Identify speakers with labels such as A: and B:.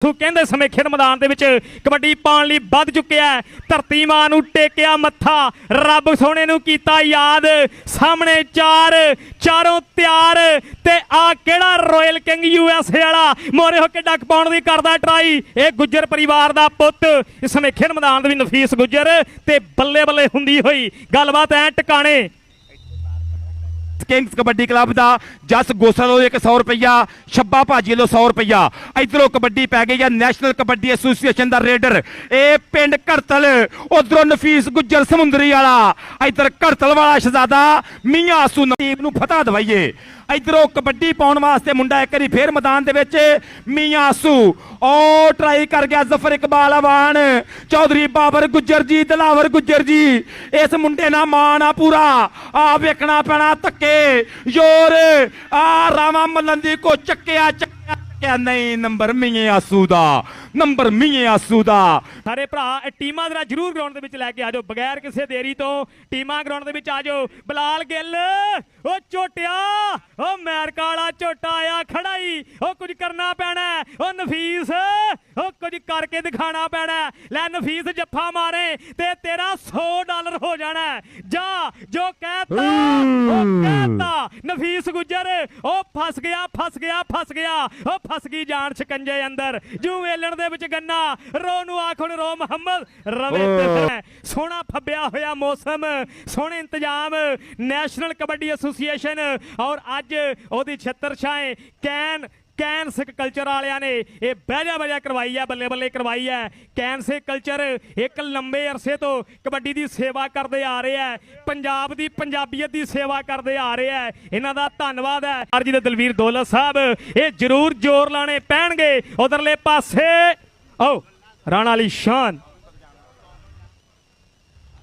A: ਕਹਿੰਦੇ ਸਮੇਂ ਖੇਡ ਮੈਦਾਨ ਦੇ ਵਿੱਚ ਕਬੱਡੀ ਪਾਉਣ ਲਈ ਵੱਧ ਚੁੱਕਿਆ। ਧਰਤੀ ਮਾਂ ਨੂੰ ਟੇਕਿਆ ਮੱਥਾ, ਰੱਬ ਸੋਹਣੇ ਨੂੰ ਕੀਤਾ ਯਾਦ। ਸਾਹਮਣੇ ਚਾਰੋਂ ਤਿਆਰ ਤੇ ਆ ਕਿਹੜਾ ਰਾਇਲ ਕਿੰਗ USA ਵਾਲਾ ਮੋਰੇ ਹੋ ਕੇ ਡੱਕ ਪਾਉਣ ਦੀ ਕਰਦਾ ਟਰਾਈ। ਇਹ ਗੁੱਜਰ ਪਰਿਵਾਰ ਦਾ ਪੁੱਤ ਇਸ ਸਮੇਂ ਖੇਡ ਮੈਦਾਨ ਦੇ ਵੀ ਨਫੀਸ ਗੁੱਜਰ ਤੇ ਬੱਲੇ ਬੱਲੇ ਹੁੰਦੀ ਹੋਈ ਗੱਲਬਾਤ ਐ ਟਿਕਾਣੇ।
B: किंग्स कबड्डी क्लब का जस गोसा लो 100 रुपया, छब्बा भाजी लो 100 रुपया। इधरों कबड्डी पै गई है नैशनल कबड्डी एसोसीएशन का रेडर। ये पिंड घड़तल, उधरों नफीस गुज्जर समुंदरी वाला, इधर घड़तल वाला शहजादा मियां आसू टीम नूं फतह दवाइए। इधरों कबड्डी पाउण वास्ते मुंडा एक बारी फिर मैदान दे विच मियां आसू ओ ट्राई कर गया। जफर इकबाल अवान, चौधरी बाबर गुज्जर जी, दिलावर गुज्जर जी, इस मुंडे ना मान आ पूरा। आ वेखना पैना धक्के जोर आ रामा मलंदी को चक्या नहीं। नंबर मियां आसू दा, नंबर मियां आसू दा।
A: सारे भरा टीमां जरा जरूर ग्राउंड दे विच लैके आ जाओ बगैर किसी देरी तो। टीमां ग्राउंड दे विच आ जाओ। बलाल गिल ओ झोटिया, ओ अमेरिका वाला झोटा आया खड़ा ही। ओ कुछ करना पैना, ओ नफीस ओ कुछ करके दिखाना पैना। लै नफीस जफ्फा मारे ते तेरा $100 हो जाना। जा जो कहता ओ कहता। नफीस गुज्जर ओ फस गया फस गया फस गया, ओ फस गई जान शिकंजे अंदर। जू वेलण दे विच गन्ना रो नू आख हुण रो मुहम्मद रवे ते सोहना फब्बिया होया मौसम, सोहने इंतजाम नैशनल कबड्डी एसोसीएशन और अज ओदी छत्तरछाएं कैन सिख कल्चर वालियां ने यह बहजा करवाई है, बल्ले बल्ले करवाई है। कैन सिख कल्चर एक लंबे अरसे तो कबड्डी की सेवा करते आ रहे हैं, पंजाब की पंजाबीयत की सेवा करते आ रहे हैं। इन्हां दा धन्नवाद है। जी दे दलवीर दौलत साहब ये जरूर जोर लाने पैणगे। उधरले पासे ओ राणा अली शान